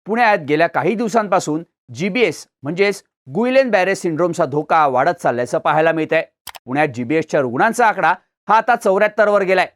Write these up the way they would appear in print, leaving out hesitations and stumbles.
पुण्यात गेल्या काही दिवसांपासून जीबीएस म्हणजेच गुइलेन बॅरे सिंड्रोमचा धोका वाढत चालल्याचं पाहायला मिळतंय। पुण्यात जीबीएसच्या रुग्णांचा आकडा हा आता 74 वर गेलाय।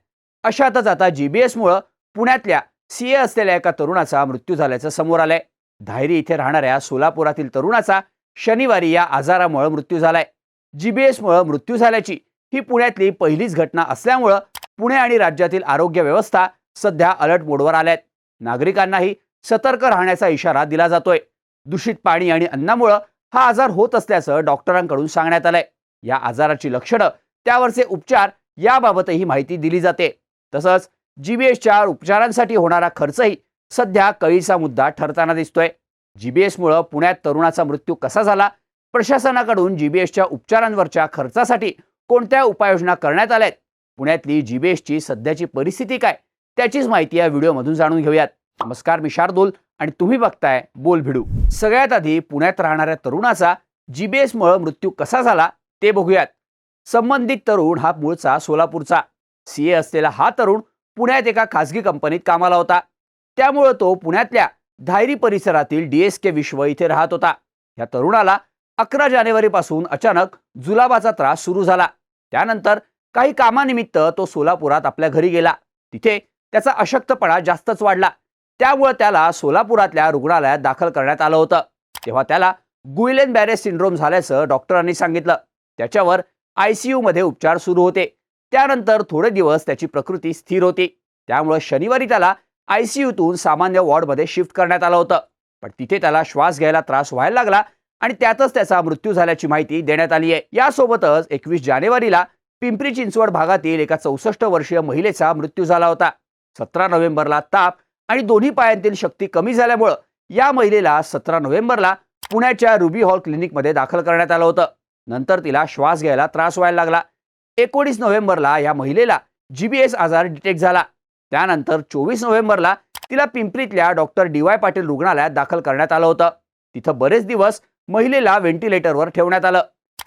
अशातच आता जीबीएसमुळे पुण्यातल्या सीए असलेल्या एका तरुणाचा मृत्यू झाल्याचं समोर आलंय। धायरी इथे राहणाऱ्या सोलापुरातील तरुणाचा शनिवारी या आजारामुळे मृत्यू झालाय। जीबीएसमुळे मृत्यू झाल्याची ही पुण्यातली पहिलीच घटना असल्यामुळे पुणे आणि राज्यातील आरोग्य व्यवस्था सध्या अलर्ट मोडवर आल्यात। नागरिकांनाही सतर्क राहण्याचा इशारा दिला जातोय। दूषित पाणी आणि अन्नामुळे हा आजार होत असल्याचं डॉक्टरांकडून सांगण्यात आलंय। या आजाराची लक्षणं, त्यावरचे उपचार याबाबतही माहिती दिली जाते। तसंच जीबीएसच्या उपचारांसाठी होणारा खर्चही सध्या कळीचा मुद्दा ठरताना दिसतोय। जीबीएसमुळे पुण्यात तरुणाचा मृत्यू कसा झाला, प्रशासनाकडून जीबीएसच्या उपचारांवरच्या खर्चासाठी कोणत्या उपाययोजना करण्यात आल्यात, पुण्यातली जीबीएसची सध्याची परिस्थिती काय, त्याचीच माहिती या व्हिडिओमधून जाणून घेऊयात। नमस्कार, मी शार्दूल आणि तुम्ही बघताय बोल भिडू। सगळ्यात आधी पुण्यात राहणाऱ्या तरुणाचा जीबीएसमुळे मृत्यू कसा झाला ते बघूयात। संबंधित तरुण हा मूळचा सोलापूरचा सीए असलेला हा तरुण पुण्यात एका खासगी कंपनीत कामाला होता। त्यामुळे तो पुण्यातल्या धायरी परिसरातील डीएसके विश्व इथे राहत होता। या तरुणाला 11 जानेवारीपासून अचानक जुलाबाचा त्रास सुरू झाला। त्यानंतर काही कामानिमित्त तो सोलापुरात आपल्या घरी गेला। तिथे त्याचा अशक्तपणा जास्तच वाढला। त्यामुळे त्याला सोलापुरातल्या रुग्णालयात दाखल करण्यात आलं होतं। तेव्हा त्याला गुइलेन बॅरे सिंड्रोम झाल्याचं डॉक्टरांनी सांगितलं। त्याच्यावर आयसीयू मध्ये उपचार सुरू होते। त्यानंतर थोडे दिवस त्याची प्रकृती स्थिर होती। त्यामुळे शनिवारी त्याला आयसीयूतून सामान्य वॉर्डमध्ये शिफ्ट करण्यात आलं होतं। पण तिथे त्याला श्वास घ्यायला त्रास व्हायला लागला आणि त्यातच त्याचा मृत्यू झाल्याची माहिती देण्यात आली आहे। यासोबतच 21 जानेवारीला पिंपरी चिंचवड भागातील एका 64 वर्षीय महिलेचा मृत्यू झाला होता। 17 नोव्हेंबरला ताप आणि दोन्ही पायांतील शक्ती कमी झाल्यामुळे या महिलेला 17 नोव्हेंबरला पुण्याच्या रुबी हॉल क्लिनिकमध्ये दाखल करण्यात आलं होतं। नंतर तिला श्वास घ्यायला त्रास व्हायला लागला। 19 नोव्हेंबरला या महिलेला जीबीएस आजार डिटेक्ट झाला। त्यानंतर 24 नोव्हेंबरला तिला पिंपरीतल्या डॉक्टर DY पाटील रुग्णालयात दाखल करण्यात आलं होतं। तिथं बरेच दिवस महिलेला व्हेंटिलेटरवर ठेवण्यात आलं।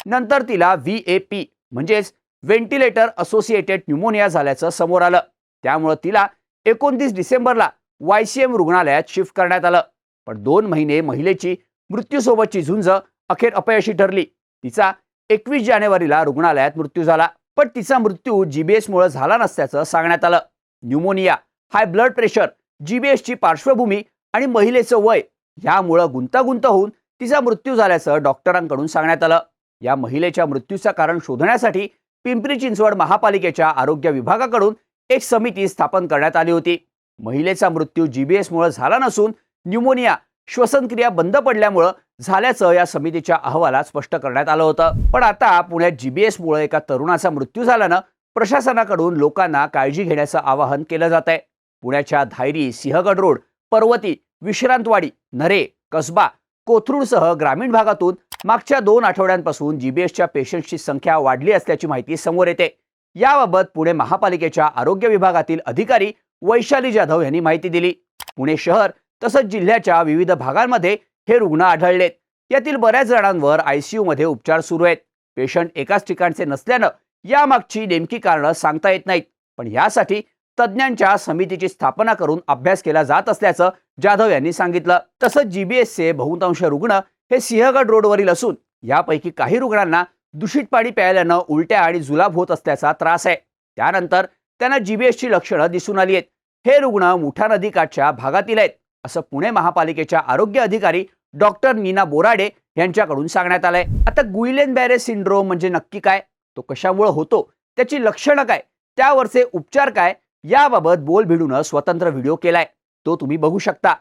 नंतर तिला VAP म्हणजेच व्हेंटिलेटर असोसिएटेड न्यूमोनिया झाल्याचं समोर आलं। त्यामुळे तिला 29 डिसेंबरला YCM रुग्णालयात शिफ्ट करण्यात आलं। पण 2 महिने महिलेची मृत्यूसोबतची झुंज अखेर अपयशी ठरली। तिचा 21 जानेवारीला रुग्णालयात मृत्यू झाला। पण तिचा मृत्यू जीबीएसमुळे झाला नसल्याचं सांगण्यात आलं। न्यूमोनिया, हाय ब्लड प्रेशर, जीबीएसची पार्श्वभूमी आणि महिलेचं वय यामुळे गुंतागुंत होऊन तिचा मृत्यू झाल्याचं डॉक्टरांकडून सांगण्यात आलं। या महिलेच्या मृत्यूचं कारण शोधण्यासाठी पिंपरी चिंचवड महापालिकेच्या आरोग्य विभागाकडून एक समिती स्थापन करण्यात आली होती। महिलेचा मृत्यू जीबीएसमुळे झाला नसून न्यूमोनिया, श्वसनक्रिया बंद पडल्यामुळे झाल्याचं या समितीच्या अहवालात स्पष्ट करण्यात आलं होतं। पण आता पुण्यात जीबीएसमुळे एका तरुणाचा मृत्यू झाल्यानं प्रशासनाकडून लोकांना काळजी घेण्याचं आवाहन केलं जात आहे। पुण्याच्या धायरी, सिंहगड रोड, पर्वती, विश्रांतवाडी, नरे, कसबा, कोथरूडसह ग्रामीण भागातून मागच्या 2 आठवड्यांपासून जीबीएसच्या पेशंटची संख्या वाढली असल्याची माहिती समोर येते। याबाबत पुणे महापालिकेच्या आरोग्य विभागातील अधिकारी वैशाली जाधव यांनी माहिती दिली। पुणे शहर तसंच जिल्ह्याच्या विविध भागांमध्ये हे रुग्ण आढळलेत। यातील बऱ्याच जणांवर आयसीयू मध्ये उपचार सुरू आहेत। पेशंट एकाच ठिकाणचे नसल्यानं यामागची नेमकी कारणं सांगता येत नाहीत। पण यासाठी तज्ज्ञांच्या समितीची स्थापना करून अभ्यास केला जात असल्याचं जाधव यांनी सांगितलं। तसंच जीबीएसचे बहुतांश रुग्ण हे सिंहगड रोडवरील असून यापैकी काही रुग्णांना दूषित पाणी प्यायल्यानं उलट्या आणि जुलाब होत असल्याचा त्रास आहे। त्यानंतर त्यांना जीबीएसची लक्षणं दिसून आली आहेत। हे रुग्ण मुठा नदीकाठच्या भागातील आहेत, असं पुणे महापालिकेच्या आरोग्य अधिकारी डॉक्टर नीना बोराडे यांच्याकडून सांगण्यात आलंय। आता गुइलेन बॅरे सिंड्रोम म्हणजे नक्की काय, तो कशामुळे होतो, त्याची लक्षणं काय, त्यावरचे उपचार काय, याबाबत बोल भिडून स्वतंत्र व्हिडिओ केलाय। तो तुम्ही बघू शकता।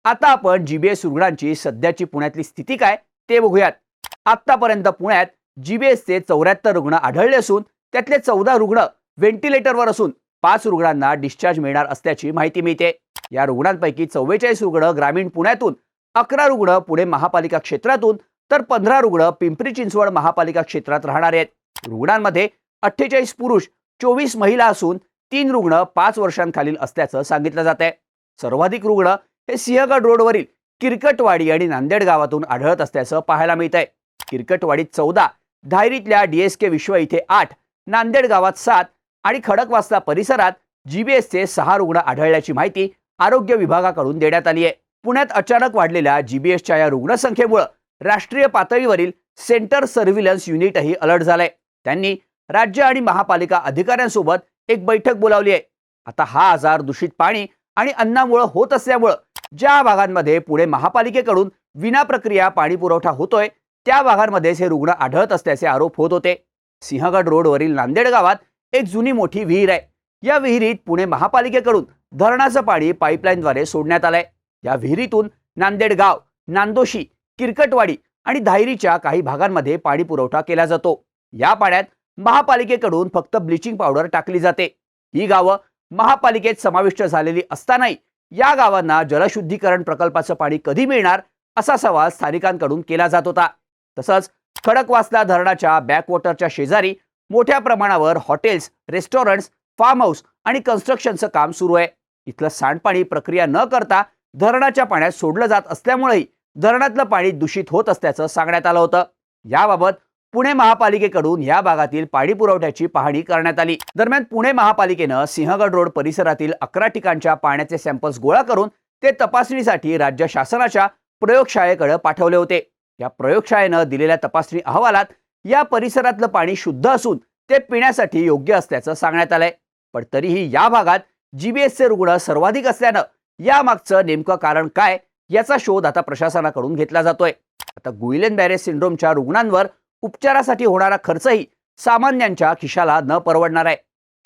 आता आपण जीबीएस रुग्णांची सध्याची पुण्यातली स्थिती काय ते बघूयात। आतापर्यंत पुण्यात जीबीएसचे 74 रुग्ण आढळले असून त्यातले 14 रुग्ण व्हेंटिलेटरवर असून 5 रुग्णांना डिस्चार्ज मिळणार असल्याची माहिती मिळते। या रुग्णांपैकी 44 रुग्ण ग्रामीण पुण्यातून, 11 रुग्ण पुणे महापालिका क्षेत्रातून तर 15 रुग्ण पिंपरी चिंचवड महापालिका क्षेत्रात राहणार आहेत। रुग्णांमध्ये 48 पुरुष, 24 महिला असून 3 रुग्ण 5 वर्षांखालील असल्याचं सांगितलं जात आहे। सर्वाधिक रुग्ण हे सिंहगड रोडवरील किरकटवाडी आणि नांदेड गावातून आढळत असल्याचं पाहायला मिळत आहे। किरकटवाडीत 14, धायरीतल्या डीएसके विश्व इथे 8, नांदेड गावात 7 आणि खडकवासला परिसरात जीबीएसचे 6 रुग्ण आढळल्याची माहिती आरोग्य विभागाकडून देण्यात आली आहे। पुण्यात अचानक वाढलेल्या जीबीएसच्या या रुग्णसंख्येमुळे राष्ट्रीय पातळीवरील सेंटर सर्व्हिलन्स युनिटही अलर्ट झालंय. त्यांनी राज्य आणि महापालिका अधिकाऱ्यांसोबत एक बैठक बोलावली आहे. आता हा आजार दूषित पाणी आणि अन्नामुळे होत असल्यामुळे ज्या भागांमध्ये पुणे महापालिकेकडून विनाप्रक्रिया पाणी पुरवठा होतोय त्या भागांमध्येच हे रुग्ण आढळत असल्याचे आरोप होत होते. सिंहगड रोडवरील नांदेड गावात एक जुनी मोठी विहीर आहे. या विहिरीत पुणे महापालिकेकडून धरणाचं पाणी पाईपलाईनद्वारे सोडण्यात आलंय. या विहिरीतून नांदेड गाव, नांदोशी, किरकटवाडी आणि धायरीच्या काही भागांमध्ये पाणी पुरवठा केला जातो. या पाण्यात महापालिकेकडून फक्त ब्लिचिंग पावडर टाकली जाते. ही गावं महापालिकेत समाविष्ट झालेली असतानाही या गावांना जलशुद्धीकरण प्रकल्पाचं पाणी कधी मिळणार असा सवाल स्थानिकांकडून केला जात होता. तसंच खडकवासला धरणाच्या बॅकवॉटरच्या शेजारी मोठ्या प्रमाणावर हॉटेल्स, रेस्टॉरंट्स, फार्म हाऊस आणि कन्स्ट्रक्शनचं काम सुरू आहे. इथलं सांडपाणी प्रक्रिया न करता धरणाच्या पाण्यात सोडलं जात असल्यामुळेही धरणातलं पाणी दूषित होत असल्याचं सांगण्यात आलं होतं. याबाबत पुणे महापालिकेकडून या भागातील पाणी पुरवठ्याची पाहणी करण्यात आली. दरम्यान पुणे महापालिकेनं सिंहगड रोड परिसरातील 11 ठिकाणच्या पाण्याचे सॅम्पल्स गोळा करून ते तपासणीसाठी राज्य शासनाच्या प्रयोगशाळेकडे पाठवले होते. या प्रयोगशाळेनं दिलेल्या तपासणी अहवालात या परिसरातलं पाणी शुद्ध असून ते पिण्यासाठी योग्य असल्याचं सांगण्यात आलंय. पण तरीही या भागात जीबीएसचे रुग्ण सर्वाधिक असल्यानं यामागचं नेमकं कारण काय याचा शोध आता प्रशासनाकडून घेतला जातोय. आता गुइलेन बॅरे सिंड्रोमच्या रुग्णांवर उपचारासाठी होणारा खर्चही सामान्यांच्या खिशाला न परवडणार आहे.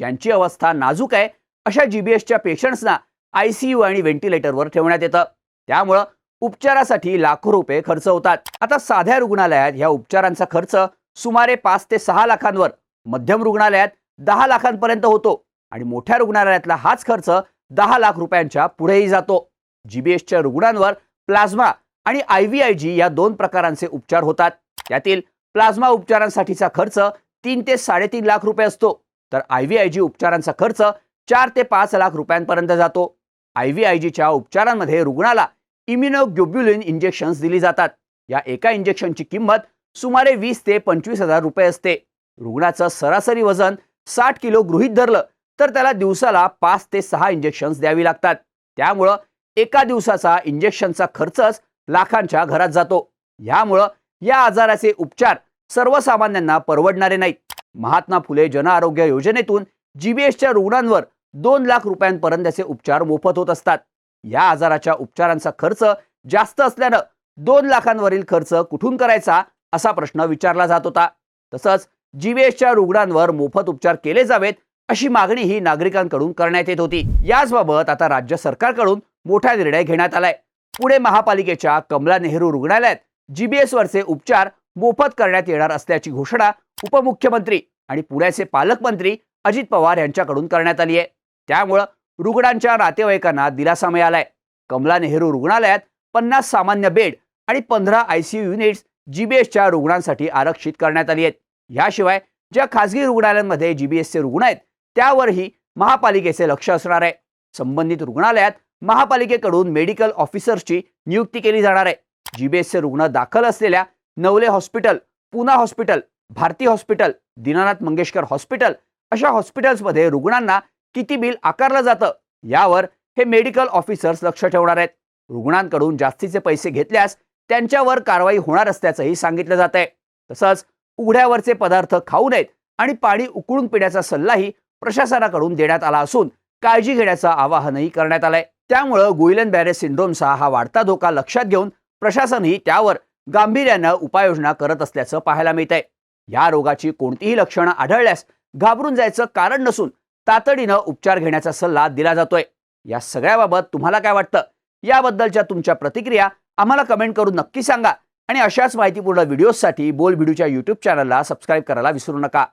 ज्यांची अवस्था नाजूक आहे अशा जीबीएसच्या पेशंट्सना ICU आणि व्हेंटिलेटरवर ठेवण्यात येतं. त्यामुळं उपचारासाठी लाखो रुपये खर्च होतात. आता साध्या रुग्णालयात या उपचारांचा खर्च सुमारे 5 ते 6 लाखांवर, मध्यम रुग्णालयात 10 लाखांपर्यंत होतो आणि मोठ्या रुग्णालयातला हाच खर्च 10 लाख रुपयांच्या पुढेही जातो. जीबीएसच्या रुग्णांवर प्लाझ्मा आणि IVIG या 2 प्रकारांचे उपचार होतात. त्यातील प्लाझ्मा उपचारांसाठीचा खर्च 3 ते 3.5 लाख रुपये असतो, तर IVIG उपचारांचा खर्च 4 ते 5 लाख रुपयांपर्यंत जातो. IVIGच्या उपचारांमध्ये रुग्णाला इम्युनोग्लोब्युलिन इंजेक्शन्स दिली जातात. या एका इंजेक्शनची किंमत सुमारे 20 ते 25 हजार रुपये असते. रुग्णाचं सरासरी वजन 60 किलो गृहीत धरलं तर त्याला दिवसाला 5 ते 6 इंजेक्शन्स द्यावी लागतात. त्यामुळं एका दिवसाचा इंजेक्शनचा खर्चच लाखांच्या घरात जातो. यामुळं या आजाराचे उपचार सर्वसामान्यांना परवडणारे नाहीत. महात्मा फुले जन आरोग्य योजनेतून जीबीएसच्या रुग्णांवर 2 लाख रुपयांपर्यंतचे उपचार मोफत होत असतात. या आजाराच्या उपचारांचा खर्च जास्त असल्यानं 2 लाखांवरील खर्च कुठून करायचा असा प्रश्न विचारला जात होता. तसंच जीबीएसच्या रुग्णांवर मोफत उपचार केले जावेत अशी मागणीही नागरिकांकडून करण्यात येत होती. याचबाबत आता राज्य सरकारकडून मोठा निर्णय घेण्यात आलाय. पुणे महापालिकेच्या कमला नेहरू रुग्णालयात जीबीएसवरचे उपचार मोफत करण्यात येणार असल्याची घोषणा उपमुख्यमंत्री आणि पुण्याचे पालकमंत्री अजित पवार यांच्याकडून करण्यात आली आहे. त्यामुळे रुग्णांच्या नातेवाईकांना दिलासा मिळालाय. कमला नेहरू रुग्णालयात 50 सामान्य बेड आणि 15 ICU युनिट्स जीबीएसच्या रुग्णांसाठी आरक्षित करण्यात आली आहेत. याशिवाय ज्या खासगी रुग्णालयांमध्ये जीबीएसचे रुग्ण आहेत त्यावरही महापालिकेचे लक्ष असणार आहे. संबंधित रुग्णालयात महापालिकेकडून मेडिकल ऑफिसर्सची नियुक्ती केली जाणार आहे. जीबीएसचे रुग्ण दाखल असलेल्या Navale hospital, Poona hospital, Bharati hospital, Dinanath Mangeshkar hospital अशा हॉस्पिटल्समध्ये रुग्णांना किती बिल आकारलं जातं यावर हे मेडिकल ऑफिसर्स लक्ष ठेवणार आहेत. रुग्णांकडून जास्तीचे पैसे घेतल्यास त्यांच्यावर कारवाई होणार असल्याचंही सांगितलं जात आहे. तसंच उघड्यावरचे पदार्थ खाऊ नयेत आणि पाणी उकळून पिण्याचा सल्लाही प्रशासनाकडून देण्यात आला असून काळजी घेण्याचं आवाहनही करण्यात आलंय. त्यामुळे गुइलेन बॅरे सिंड्रोमचा हा वाढता धोका लक्षात घेऊन प्रशासनही त्यावर गांभीर्यानं उपाययोजना करत असल्याचं पाहायला मिळत आहे. या रोगाची कोणतीही लक्षणं आढळल्यास घाबरून जायचं कारण नसून तातडीनं उपचार घेण्याचा सल्ला दिला जातोय. या सगळ्याबाबत तुम्हाला काय वाटतं याबद्दलच्या तुमच्या प्रतिक्रिया आम्हाला कमेंट करून नक्की सांगा आणि अशाच माहितीपूर्ण व्हिडिओसाठी बोल भिडूच्या YouTube चॅनलला सबस्क्राईब करायला विसरू नका.